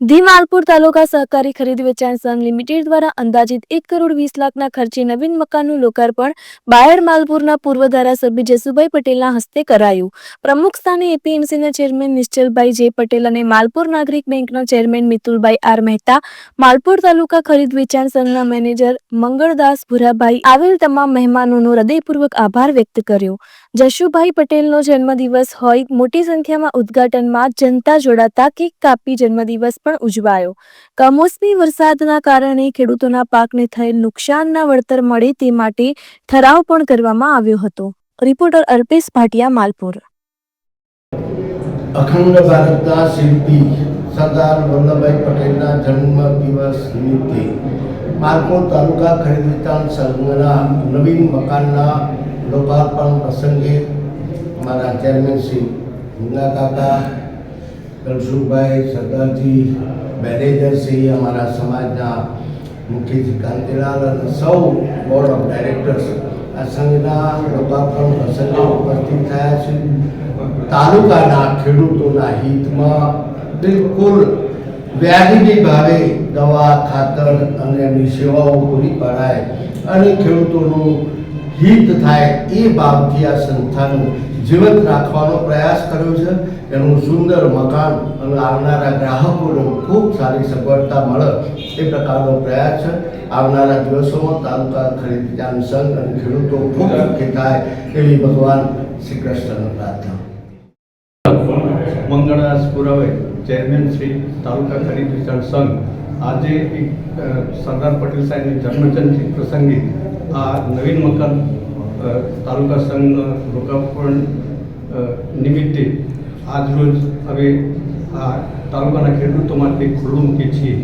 The Malpur તાલુકા સહકારી ખરીદ વેચાણ સંઘ લિમિટેડ દ્વારા અંદાજિત 1 કરોડ 20 લાખના ખર્ચે નવીન મકાનનું લોકાર્પણ બાયડ માલપુરના પૂર્વ ધારાસભ્ય જસુભાઈ પટેલના હસ્તે કરાયું. પ્રમુખ સ્થાને એપીએમસીના ચેરમેન નિશ્ચલભાઈ જે પટેલ અને માલપુર નાગરિક બેંકના ચેરમેન મિતુલભાઈ આર મહેતા, માલપુર તાલુકા ખરીદ વેચાણ સંઘના મેનેજર મંગળદાસ ભુરાભાઈ આવેલ તમામ મહેમાનોનો હૃદયપૂર્વક આભાર વ્યક્ત કર્યો. જશુભાઈ પટેલનો જન્મદિવસ હોય મોટી સંખ્યામાં ઉદ્ઘાટનમાં જનતા જોડાતા કેક કાપી જન્મદિવસ પણ ઉજવાયો. કમોસમી વરસાદના કારણે ખેડૂતોના પાકને થયેલ નુકસાનના વળતર મળે તે માટે ઠરાવ પણ કરવામાં આવ્યો હતો. રિપોર્ટર અલ્પેશ ભાટિયા, માલપુર. અખંડ ભારતના શિલ્પી સરદાર વલ્લભભાઈ પટેલના જન્મદિવસ નિમિત્તે માલપુર તાલુકા ખરીદ વેચાણ સંઘના નવીન મકાનના લોકાર્પણ પ્રસંગે અમારા ચેરમેન શ્રી મુન્ના કાકા, કલસુભાઈ, સરદારજી, મેનેજર શ્રી, અમારા સમાજના મુખ્યશ્રી કાંતિલાલ અને સૌ બોર્ડ ઓફ ડાયરેક્ટર્સ આ સંઘના લોકાર્પણ પ્રસંગે ઉપસ્થિત થયા છે. તાલુકાના ખેડૂતોના હિતમાં બિલકુલ વ્યાજબી ભાવે દવા, ખાતર અને એમની સેવાઓ પૂરી પડાય અને ખેડૂતોનું હિત થાય એ બાબતથી આ સંસ્થાનું જીવંત રાખવાનો પ્રયાસ કર્યો છે. એનું સુંદર મકાન અને આવનારા ગ્રાહકોને ખૂબ સારી સગવડતા મળે એ પ્રકારનો પ્રયાસ છે. આવનારા દિવસોમાં તાલુકા ખરીદ વેચાણ સંઘ અને ખેડૂતો ખૂબ સુખી થાય એવી ભગવાન શ્રી કૃષ્ણને પ્રાર્થના. મંગળદાસ ભુરાભાઈ, ચેરમેન શ્રી તાલુકા ખરીદ વેચાણ સંઘ, આજે સરદાર પટેલ સાહેબની જન્મજયંતિ પ્રસંગે આ નવીન મકાન તાલુકા સંઘના લોકાર્પણ નિમિત્તે આજરોજ હવે આ તાલુકાના ખેડૂતો માટે ખુલ્લું મૂકીએ છીએ.